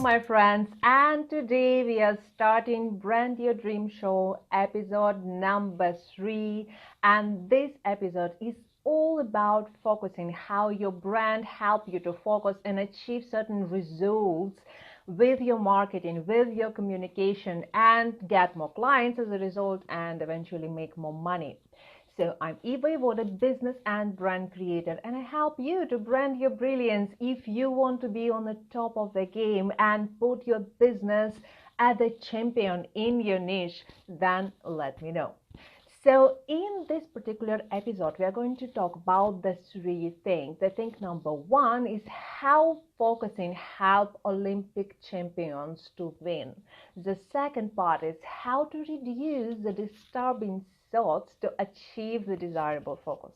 my friends, and today we are starting Brand Your Dream Show episode number 3. And this episode is all about focusing how your brand help you to focus and achieve certain results with your marketing, with your communication, and get more clients as a result, and eventually make more money. So I'm Eva Evoda, business and brand creator, and I help you to brand your brilliance. If you want to be on the top of the game and put your business as a champion in your niche, then let me know. So in this particular episode, we are going to talk about the 3 things. I think number 1 is how focusing help Olympic champions to win. The second part is how to reduce the disturbing thoughts to achieve the desirable focus.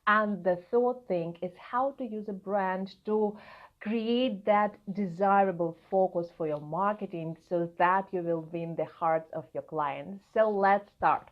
And the third thing is how to use a brand to create that desirable focus for your marketing so that you will win the hearts of your clients. So let's start.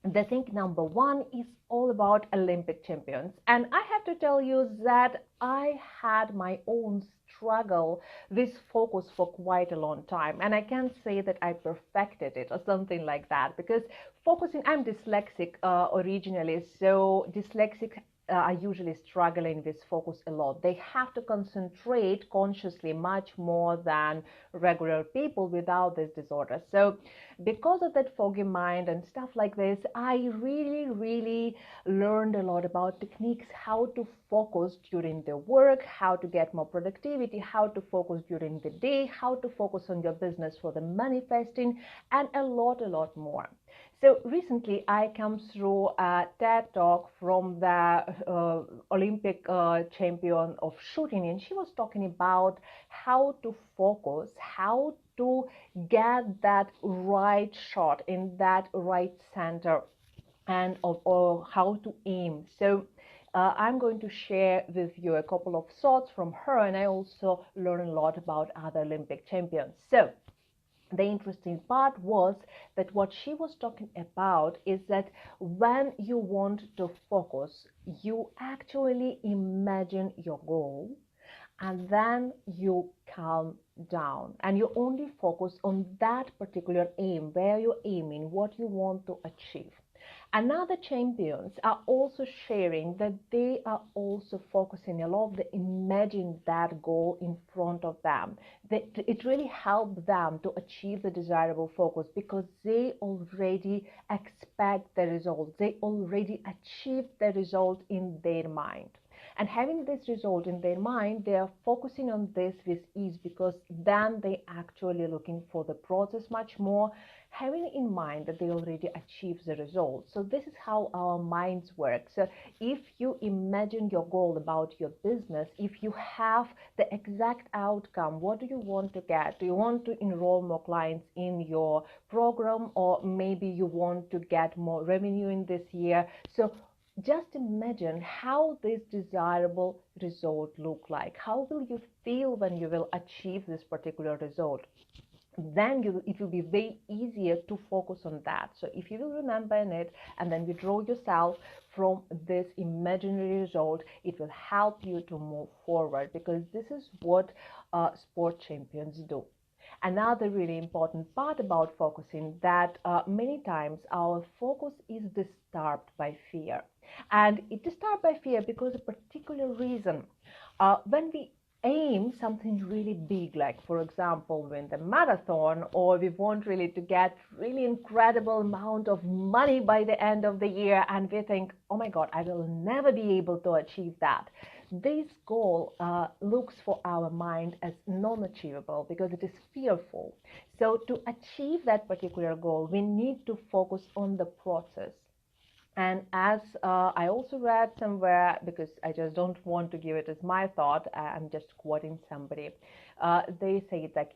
The thing number 1 is all about Olympic champions. And I have to tell you that I had my own struggle with focus for quite a long time. And I can't say that I perfected it or something like that, because focusing, I'm dyslexic originally. So dyslexic are usually struggling with focus a lot. They have to concentrate consciously much more than regular people without this disorder. So because of that foggy mind and stuff like this, I really learned a lot about techniques, how to focus during the work, how to get more productivity, how to focus during the day, how to focus on your business for the manifesting, and a lot more. So recently I come through a TED talk from the Olympic champion of shooting, and she was talking about how to focus, how to get that right shot in that right center, and or how to aim. So I'm going to share with you a couple of thoughts from her, and I also learn a lot about other Olympic champions. So the interesting part was that what she was talking about is that when you want to focus, you actually imagine your goal, and then you calm down and you only focus on that particular aim, where you're aiming, what you want to achieve. And now the champions are also sharing that they are also focusing a lot of the imagine that goal in front of them. It really helped them to achieve the desirable focus because they already expect the result. They already achieved the result in their mind. And having this result in their mind, they are focusing on this with ease, because then they actually looking for the process much more, having in mind that they already achieved the result. So this is how our minds work. So if you imagine your goal about your business, if you have the exact outcome, what do you want to get? Do you want to enroll more clients in your program, or maybe you want to get more revenue in this year? So just imagine how this desirable result look like. How will you feel when you will achieve this particular result? Then it will be way easier to focus on that. So if you will remember in it and then withdraw yourself from this imaginary result, it will help you to move forward, because this is what sport champions do. Another really important part about focusing, that many times our focus is disturbed by fear. And it is disturbed by fear because a particular reason. When we aim something really big, like for example win the marathon, or we want really to get really incredible amount of money by the end of the year, and we think, oh my god, I will never be able to achieve that. This goal looks for our mind as non-achievable because it is fearful. So to achieve that particular goal, we need to focus on the process. And as I also read somewhere, because I just don't want to give it as my thought, I'm just quoting somebody, they say that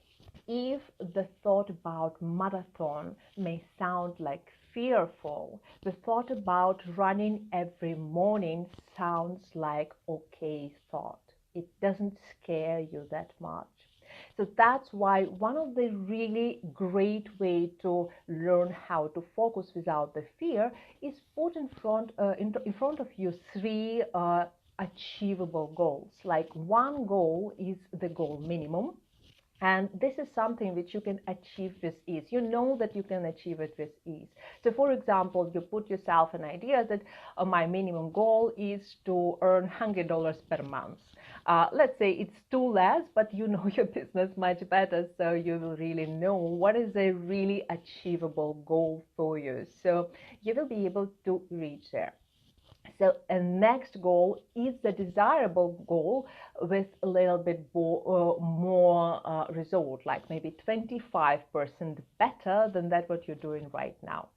if the thought about marathon may sound like fearful, the thought about running every morning sounds like okay thought. It doesn't scare you that much. So that's why one of the really great way to learn how to focus without the fear is put in front of you 3 achievable goals. Like one goal is the goal minimum, And this is something which you can achieve with ease. You know that you can achieve it with ease. So for example, you put yourself an idea that my minimum goal is to earn $100 per month. Let's say it's too less, but you know your business much better, so you will really know what is a really achievable goal for you. So you will be able to reach there. So a next goal is the desirable goal with a little bit more result, like maybe 25% better than that what you're doing right now.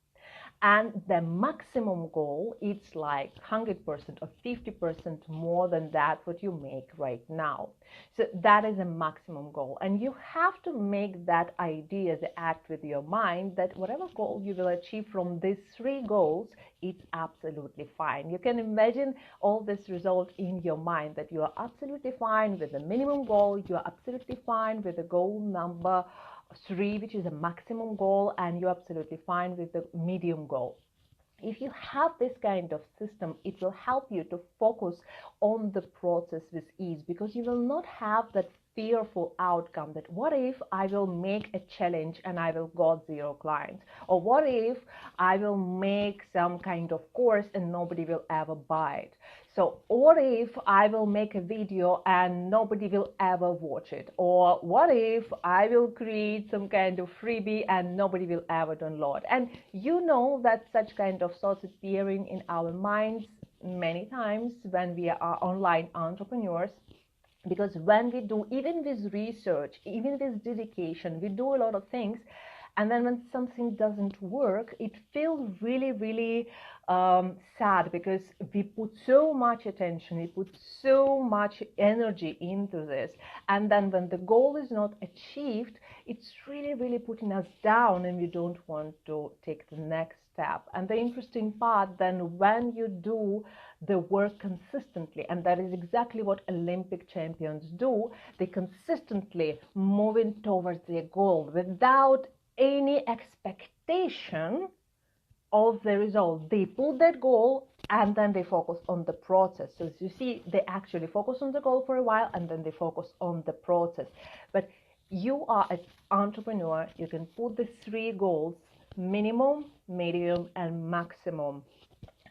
And the maximum goal, it's like 100% or 50% more than that what you make right now. So that is a maximum goal. And you have to make that idea, the act with your mind, that whatever goal you will achieve from these three goals, it's absolutely fine. You can imagine all this result in your mind, that you are absolutely fine with the minimum goal, you are absolutely fine with the goal number 3, which is a maximum goal, and you're absolutely fine with the medium goal. If you have this kind of system, it will help you to focus on the process with ease, because you will not have that fearful outcome that what if I will make a challenge and I will got 0 clients, or what if I will make some kind of course and nobody will ever buy it. So what if I will make a video and nobody will ever watch it, or what if I will create some kind of freebie and nobody will ever download. And you know that such kind of thoughts appearing in our minds many times when we are online entrepreneurs. Because when we do, even with research, even with dedication, we do a lot of things, and then when something doesn't work, it feels really, really sad, because we put so much attention, we put so much energy into this, and then when the goal is not achieved, it's really, really putting us down, and we don't want to take the next step. And the interesting part then, when you do the work consistently, and that is exactly what Olympic champions do, they consistently moving towards their goal without any expectation of the result. They put that goal and then they focus on the process. So as you see, they actually focus on the goal for a while and then they focus on the process. But you are an entrepreneur, you can put the 3 goals: minimum, medium, and maximum,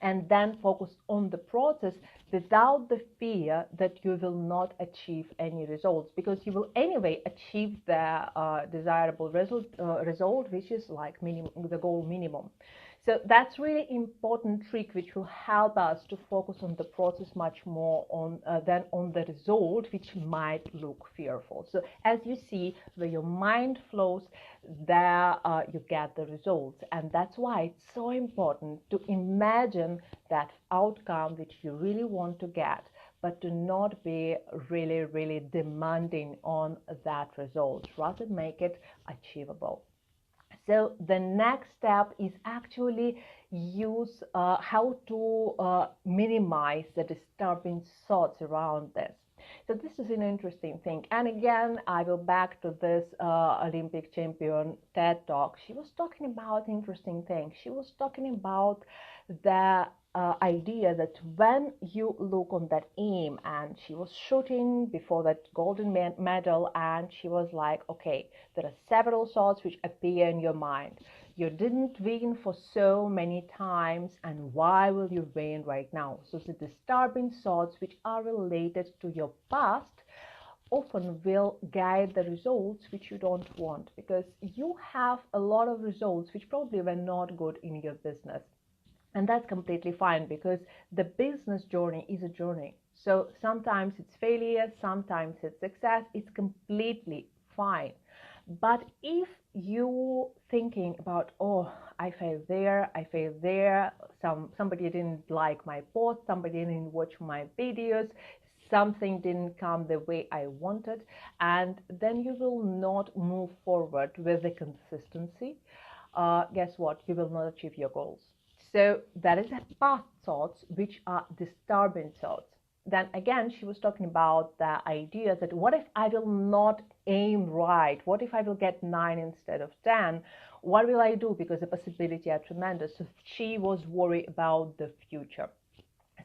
and then focus on the process without the fear that you will not achieve any results, because you will anyway achieve the desirable result, which is like minimum, the goal minimum. So that's really important trick, which will help us to focus on the process much more than on the result, which might look fearful. So as you see, where your mind flows, there you get the results. And that's why it's so important to imagine that outcome which you really want to get, but to not be really, really demanding on that result. Rather make it achievable. So the next step is actually use how to minimize the disturbing thoughts around this. So this is an interesting thing. And again, I will back to this Olympic champion TED Talk. She was talking about interesting things. She was talking about the idea that when you look on that aim, and she was shooting before that golden medal, and she was like, okay, there are several thoughts which appear in your mind. You didn't win for so many times, and why will you win right now? So the disturbing thoughts which are related to your past often will guide the results which you don't want, because you have a lot of results which probably were not good in your business. And that's completely fine, because the business journey is a journey. So sometimes it's failure, sometimes it's success. It's completely fine. But if you thinking about, oh, I failed there, somebody didn't like my post, somebody didn't watch my videos, something didn't come the way I wanted, and then you will not move forward with the consistency, guess what? You will not achieve your goals. So that is a past thoughts which are disturbing thoughts. Then again, she was talking about the idea that what if I will not aim right? What if I will get 9 instead of 10? What will I do? Because the possibilities are tremendous. So she was worried about the future.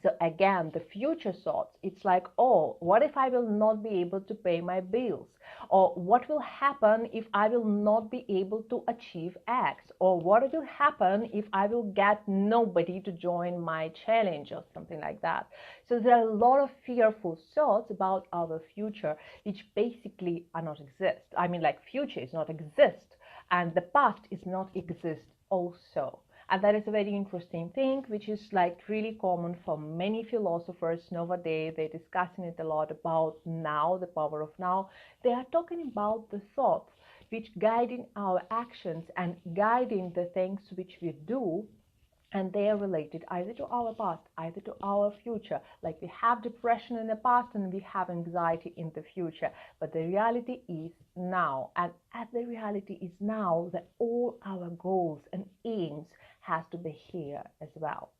So again, the future thoughts, it's like, oh, what if I will not be able to pay my bills? Or what will happen if I will not be able to achieve X? Or what will happen if I will get nobody to join my challenge or something like that? So there are a lot of fearful thoughts about our future, which basically are not exist. I mean, like future is not exist and the past is not exist also. And that is a very interesting thing, which is like really common for many philosophers nowadays. They're discussing it a lot about now, the power of now. They are talking about the thoughts which guiding our actions and guiding the things which we do, and they are related either to our past, either to our future. Like we have depression in the past and we have anxiety in the future, but the reality is now. And as the reality is now, that all our goals and aims has to be here as well.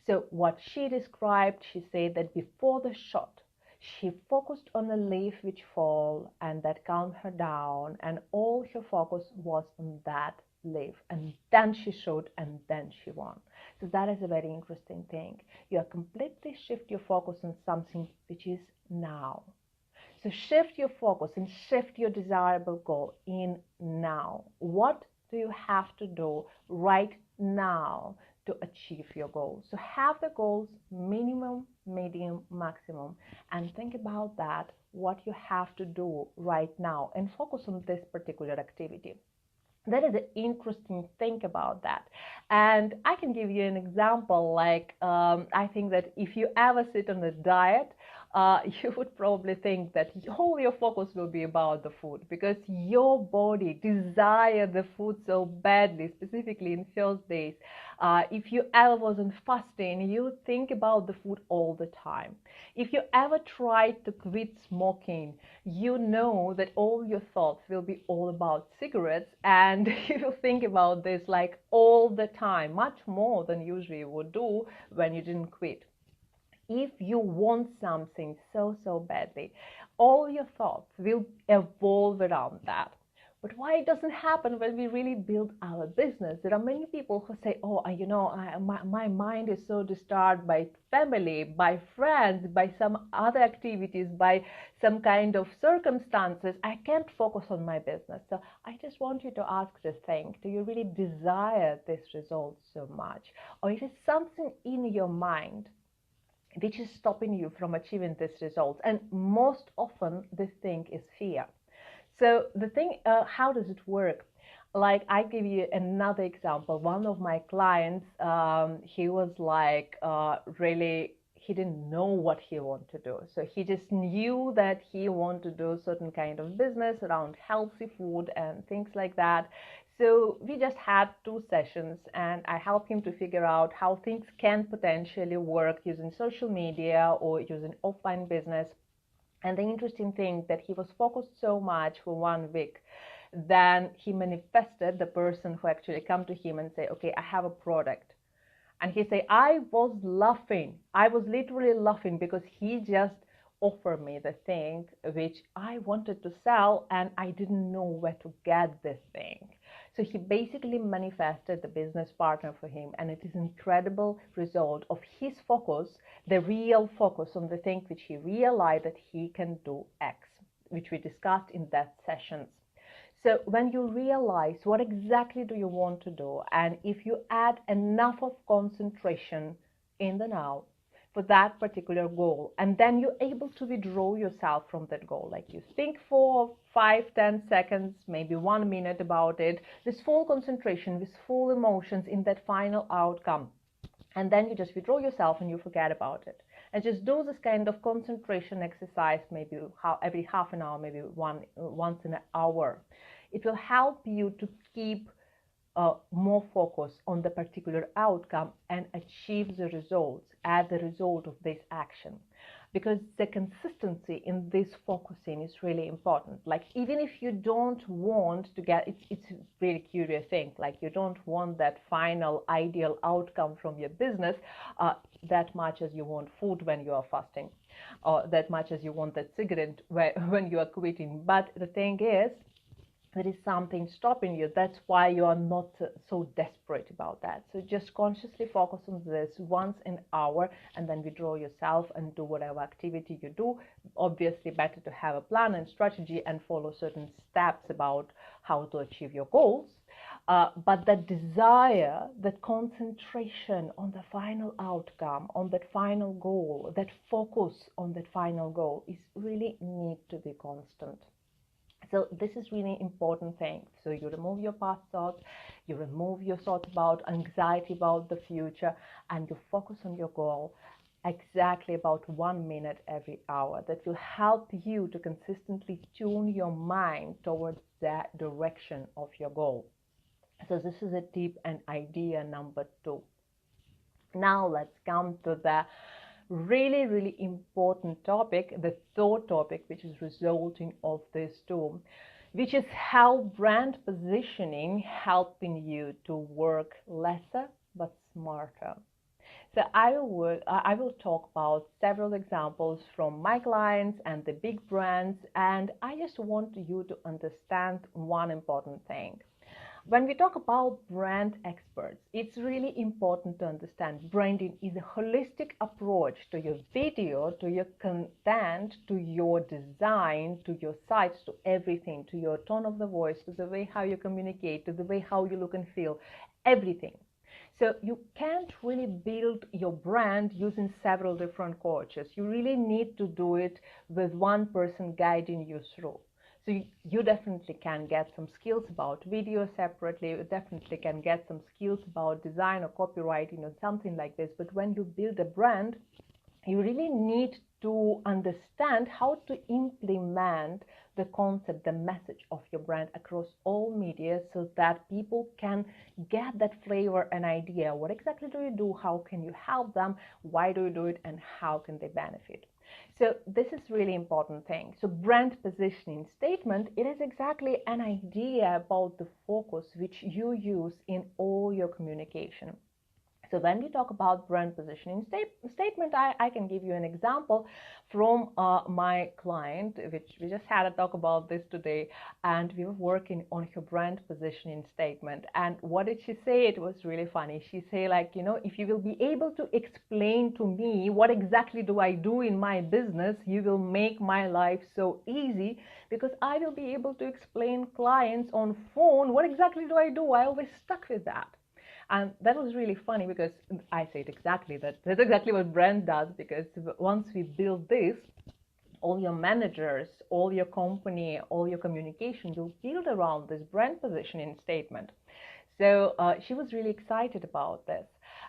So what she described, she said that before the shot, she focused on a leaf which fell and that calmed her down, and all her focus was on that leaf. And then she shot and then she won. So that is a very interesting thing. You are completely shift your focus on something which is now. So shift your focus and shift your desirable goal in now. What do you have to do right now to achieve your goals? So have the goals minimum, medium, maximum, and think about that, what you have to do right now, and focus on this particular activity. That is an interesting thing about that. And I can give you an example. Like, I think that if you ever sit on a diet, you would probably think that all your focus will be about the food, because your body desires the food so badly, specifically in first days. If you ever wasn't fasting, you think about the food all the time. If you ever tried to quit smoking, you know that all your thoughts will be all about cigarettes, and you will think about this like all the time, much more than usually you would do when you didn't quit. If you want something so badly, all your thoughts will evolve around that. But why it doesn't happen when we really build our business? There are many people who say, oh, my mind is so disturbed by family, by friends, by some other activities, by some kind of circumstances. I can't focus on my business. So I just want you to ask this thing. Do you really desire this result so much? Or is it something in your mind which is stopping you from achieving this result? And most often this thing is fear. So the thing, how does it work? Like, I give you another example. One of my clients, he was like really, he didn't know what he wanted to do. So he just knew that he wanted to do certain kind of business around healthy food and things like that. So we just had 2 sessions, and I helped him to figure out how things can potentially work using social media or using offline business. And the interesting thing that he was focused so much for 1 week, then he manifested the person who actually come to him and say, okay, I have a product. And he say, I was laughing. I was literally laughing because he just offered me the thing which I wanted to sell, and I didn't know where to get this thing. So he basically manifested the business partner for him, and it is an incredible result of his focus, the real focus on the thing which he realized that he can do X, which we discussed in that sessions. So when you realize what exactly do you want to do, and if you add enough of concentration in the now for that particular goal, and then you're able to withdraw yourself from that goal, like you think for 5-10 seconds, maybe 1 minute about it, with full concentration, with full emotions in that final outcome, and then you just withdraw yourself and you forget about it, and just do this kind of concentration exercise maybe every half an hour, maybe once in an hour. It will help you to keep more focus on the particular outcome and achieve the results as the result of this action. Because the consistency in this focusing is really important. Like, even if you don't want to get, it's a really curious thing, like you don't want that final ideal outcome from your business that much as you want food when you are fasting, or that much as you want that cigarette when you are quitting. But the thing is, there is something stopping you. That's why you are not so desperate about that. So just consciously focus on this once an hour, and then withdraw yourself and do whatever activity you do. Obviously, better to have a plan and strategy and follow certain steps about how to achieve your goals. But that desire, that concentration on the final outcome, on that final goal, that focus on that final goal is really need to be constant. So this is really important thing. So you remove your past thoughts, you remove your thoughts about anxiety about the future, and you focus on your goal exactly about 1 minute every hour. That will help you to consistently tune your mind towards that direction of your goal. So this is a tip and idea number 2. Now let's come to the really important topic, the third topic, which is resulting of this two, which is how brand positioning helping you to work lesser but smarter. So I will talk about several examples from my clients and the big brands, and I just want you to understand one important thing. When we talk about brand experts, it's really important to understand branding is a holistic approach to your video, to your content, to your design, to your sites, to everything, to your tone of the voice, to the way how you communicate, to the way how you look and feel, everything. So you can't really build your brand using several different coaches. You really need to do it with one person guiding you through. So you definitely can get some skills about video separately. You definitely can get some skills about design or copywriting or something like this. But when you build a brand, you really need to understand how to implement the concept, the message of your brand across all media so that people can get that flavor and idea. What exactly do you do? How can you help them? Why do you do it? And how can they benefit? So this is really important thing. So brand positioning statement, it is exactly an idea about the focus which you use in all your communication. So when we talk about brand positioning statement, I can give you an example from my client, which we just had a talk about this today, and we were working on her brand positioning statement. And what did she say? It was really funny. She say like, if you will be able to explain to me what exactly do I do in my business, you will make my life so easy, because I will be able to explain clients on phone what exactly do I do. I always stuck with that. And that was really funny because I said exactly that. That's exactly what brand does, because once we build this, all your managers, all your company, all your communication will build around this brand positioning statement. So she was really excited about this.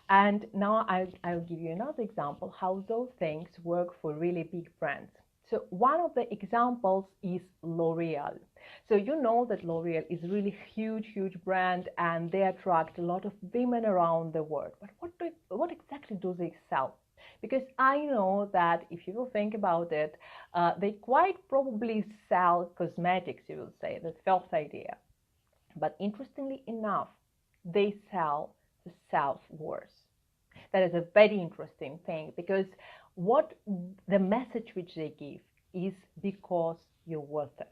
And now I'll give you another example how those things work for really big brands. So one of the examples is L'Oreal. So you know that L'Oreal is really huge brand, and they attract a lot of women around the world. But what exactly do they sell? Because I know that if you will think about it, they quite probably sell cosmetics, you will say, the first idea. But interestingly enough, they sell the self-worth. That is a very interesting thing, because what the message which they give is because you're worth it.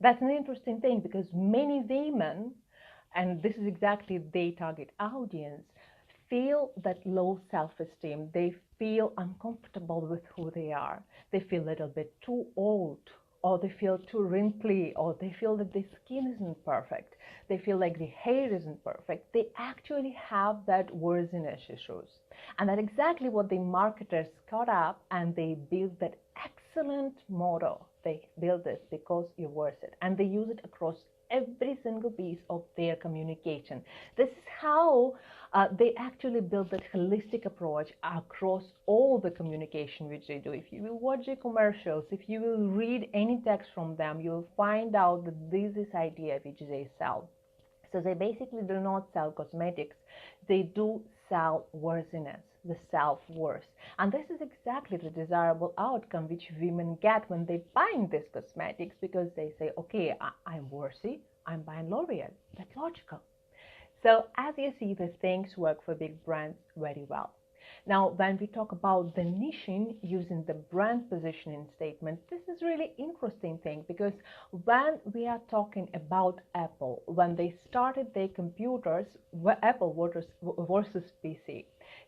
That's an interesting thing, because many women, and this is exactly their target audience, feel that low self-esteem. They feel uncomfortable with who they are. They feel a little bit too old, or they feel too wrinkly, or they feel that their skin isn't perfect. They feel like the hair isn't perfect. They actually have that worthiness issues. And that's exactly what the marketers caught up, and they built that excellent motto. They build this because you're worth it. And they use it across every single piece of their communication. This is how they actually build that holistic approach across all the communication which they do. If you will watch the commercials, if you will read any text from them, you'll find out that this is idea which they sell. So they basically do not sell cosmetics. They do sell worthiness, the self-worth. And this is exactly the desirable outcome which women get when they buying these cosmetics, because they say, okay, I'm worthy, I'm buying L'Oreal. That's logical. So as you see, the things work for big brands very well. Now, when we talk about the niching using the brand positioning statement, this is really interesting thing, because when we are talking about Apple, when they started their computers, Apple versus PC.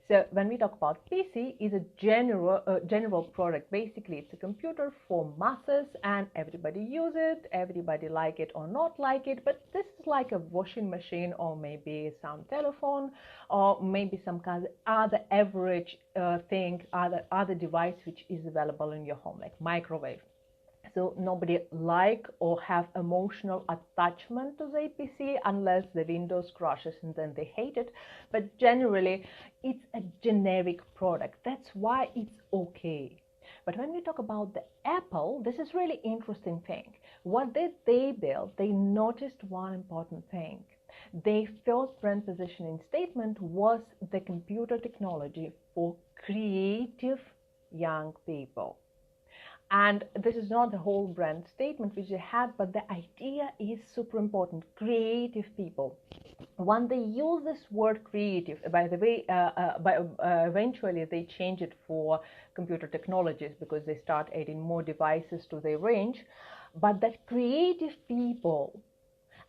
So when we talk about PC, is a general product. Basically, it's a computer for masses, and everybody use it, everybody like it or not like it. But this is like a washing machine, or maybe some telephone, or maybe some kind of other average thing, other device which is available in your home, like microwave. So nobody like or have emotional attachment to the PC unless the Windows crashes and then they hate it. But generally, it's a generic product. That's why it's okay. But when we talk about the Apple, this is really interesting thing. What did they build? They noticed one important thing. Their first brand positioning statement was the computer technology for creative young people. And this is not the whole brand statement which they had, but the idea is super important. Creative people. When they use this word creative, by the way, eventually they change it for computer technologies because they start adding more devices to their range. But that creative people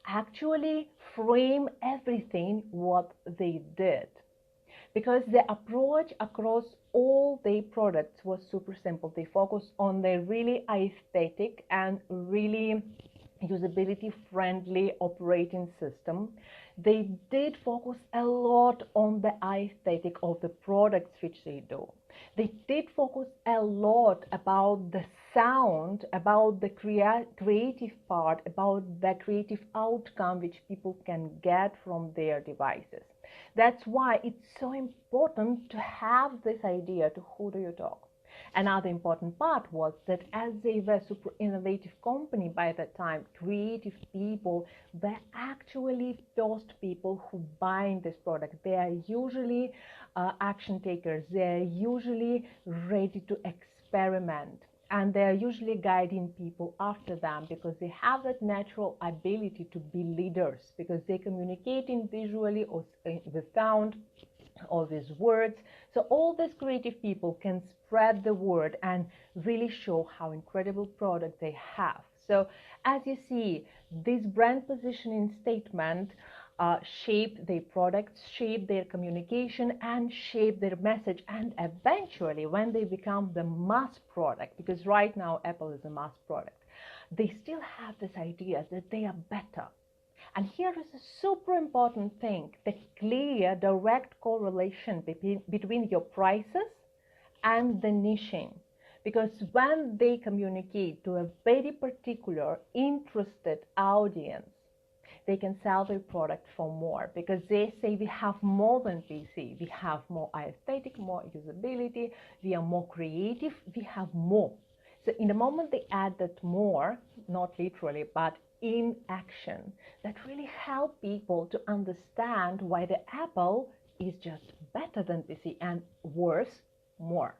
actually frame everything what they did, because the approach across all their products was super simple. They focused on their really aesthetic and really usability friendly operating system. They did focus a lot on the aesthetic of the products which they do. They did focus a lot about the sound, about the creative part, about the creative outcome which people can get from their devices. That's why it's so important to have this idea to who do you talk. Another important part was that as they were super innovative company by that time, creative people were actually first people who buy this product. They are usually action takers. They are usually ready to experiment. And they are usually guiding people after them because they have that natural ability to be leaders, because they communicating visually or with sound or with words. So all these creative people can spread the word and really show how incredible product they have. So as you see, this brand positioning statement shape their products, shape their communication, and shape their message. And eventually, when they become the mass product, because right now Apple is a mass product, they still have this idea that they are better. And here is a super important thing, the clear direct correlation between your prices and the niching. Because when they communicate to a very particular interested audience, they can sell their product for more, because they say we have more than PC, we have more aesthetic, more usability, we are more creative, we have more. So in the moment they add that more, not literally, but in action, that really help people to understand why the Apple is just better than PC and worse, more.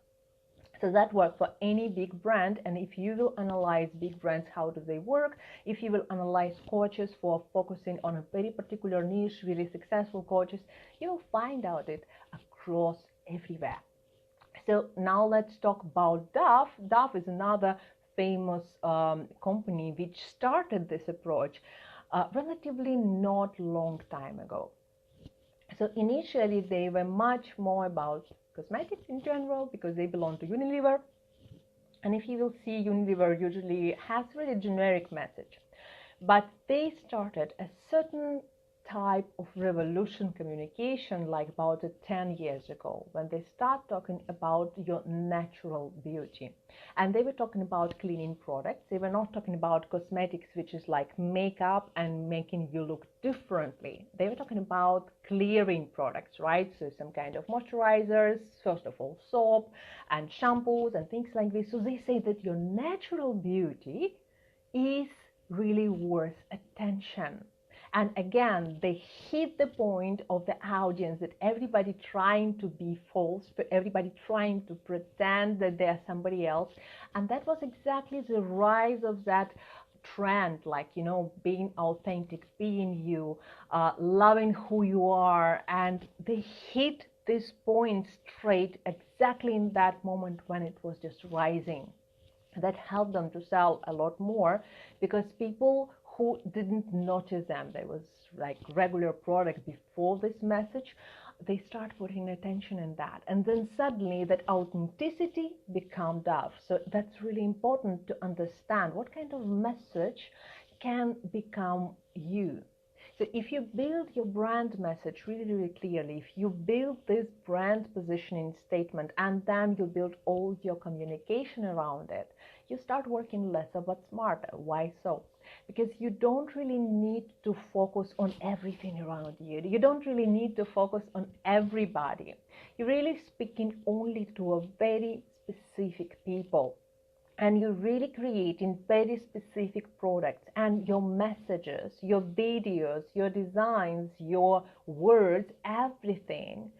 So that works for any big brand. And if you will analyze big brands, how do they work? If you will analyze coaches for focusing on a very particular niche, really successful coaches, you will find out it across everywhere. So now let's talk about Dove. Dove is another famous company which started this approach relatively not long time ago. So initially they were much more about cosmetics in general, because they belong to Unilever. And if you will see, Unilever usually has really generic message. But they started a certain type of revolution communication like about 10 years ago, when they start talking about your natural beauty. And they were talking about cleaning products. They were not talking about cosmetics, which is like makeup and making you look differently. They were talking about clearing products, right? So some kind of moisturizers, first of all soap and shampoos and things like this. So they say that your natural beauty is really worth attention. And again, they hit the point of the audience that everybody trying to be false, but everybody trying to pretend that they're somebody else. And that was exactly the rise of that trend, like, you know, being authentic, being you, loving who you are. And they hit this point straight exactly in that moment when it was just rising. That helped them to sell a lot more, because people who didn't notice them, there was like regular product before this message, they start putting attention in that, and then suddenly that authenticity becomes up. So that's really important to understand what kind of message can become you. So if you build your brand message really, really clearly, if you build this brand positioning statement, and then you build all your communication around it, you start working lesser but smarter. Why so? Because you don't really need to focus on everything around you. You don't really need to focus on everybody. You're really speaking only to a very specific people. And you're really creating very specific products, and your messages, your videos, your designs, your words, everything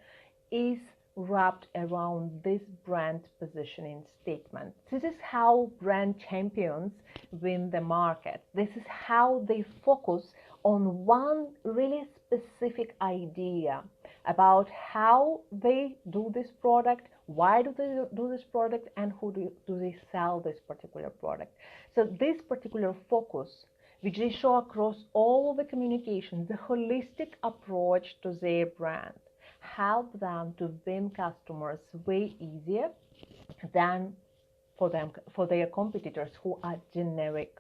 is wrapped around this brand positioning statement. This is how brand champions win the market. This is how they focus on one really specific idea about how they do this product, why do they do this product, and who do they sell this particular product. So this particular focus, which they show across all the communications, the holistic approach to their brand, help them to win customers way easier than for their competitors who are generic.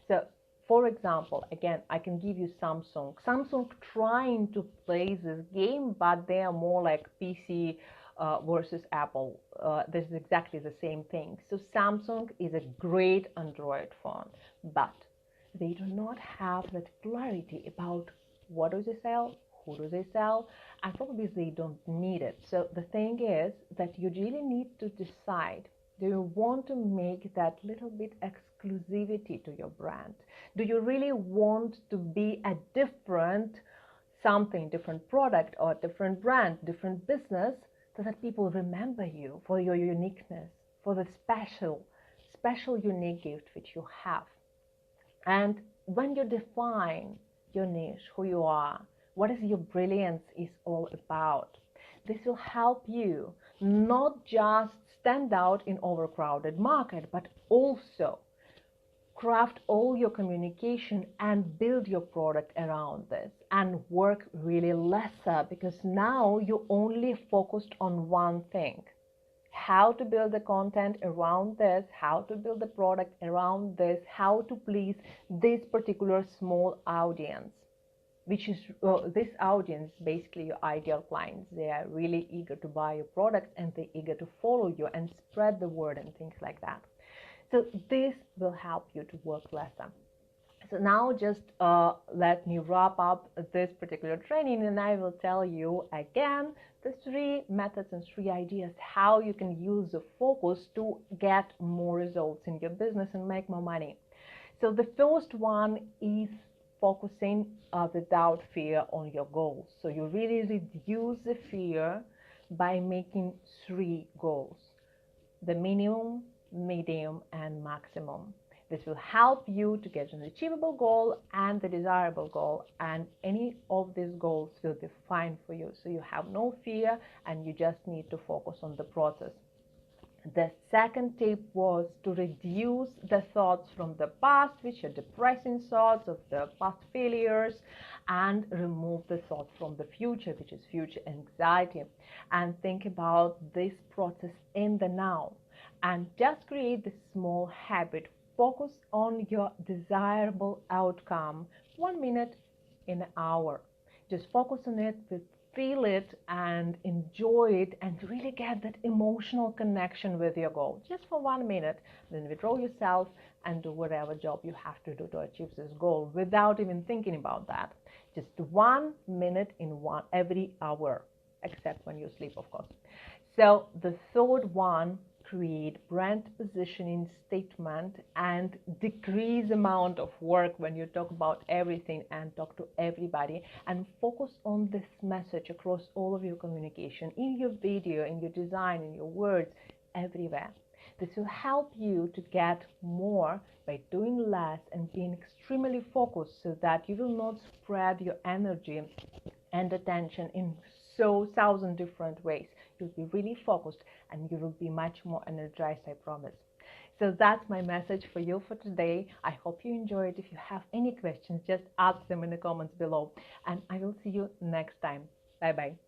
So for example, again, I can give you Samsung. Samsung trying to play this game, but they are more like PC versus Apple. This is exactly the same thing. So Samsung is a great Android phone, but they do not have that clarity about what do they sell, who do they sell, and probably they don't need it. So the thing is that you really need to decide, do you want to make that little bit exclusivity to your brand? Do you really want to be a different something, different product or different brand, different business, so that people remember you for your uniqueness, for the special unique gift which you have? And when you define your niche, who you are, what is your brilliance is all about, this will help you not just stand out in overcrowded market, but also craft all your communication and build your product around this and work really lesser, because now you only focused on one thing. How to build the content around this, how to build the product around this, how to please this particular small audience, which is this audience, basically your ideal clients. They are really eager to buy your product, and they're eager to follow you and spread the word and things like that. So this will help you to work lesser. So now just let me wrap up this particular training, and I will tell you again the 3 methods and 3 ideas how you can use the focus to get more results in your business and make more money. So the first one is focusing without fear on your goals. So you really reduce the fear by making 3 goals: the minimum, medium, and maximum. This will help you to get an achievable goal and the desirable goal, and any of these goals will be fine for you. So you have no fear, and you just need to focus on the process. The second tip was to reduce the thoughts from the past, which are depressing thoughts of the past failures, and remove the thoughts from the future, which is future anxiety, and think about this process in the now. And just create this small habit. Focus on your desirable outcome 1 minute in an hour. Just focus on it, feel it and enjoy it, and really get that emotional connection with your goal just for 1 minute. Then withdraw yourself and do whatever job you have to do to achieve this goal without even thinking about that. Just 1 minute in every hour, except when you sleep, of course. So the third one, create brand positioning statement and decrease amount of work when you talk about everything and talk to everybody, and focus on this message across all of your communication, in your video, in your design, in your words, everywhere. This will help you to get more by doing less and being extremely focused, so that you will not spread your energy and attention in so thousand different ways. You'll be really focused and you will be much more energized, I promise. So that's my message for you for today. I hope you enjoyed. If you have any questions, just ask them in the comments below. And I will see you next time. Bye bye.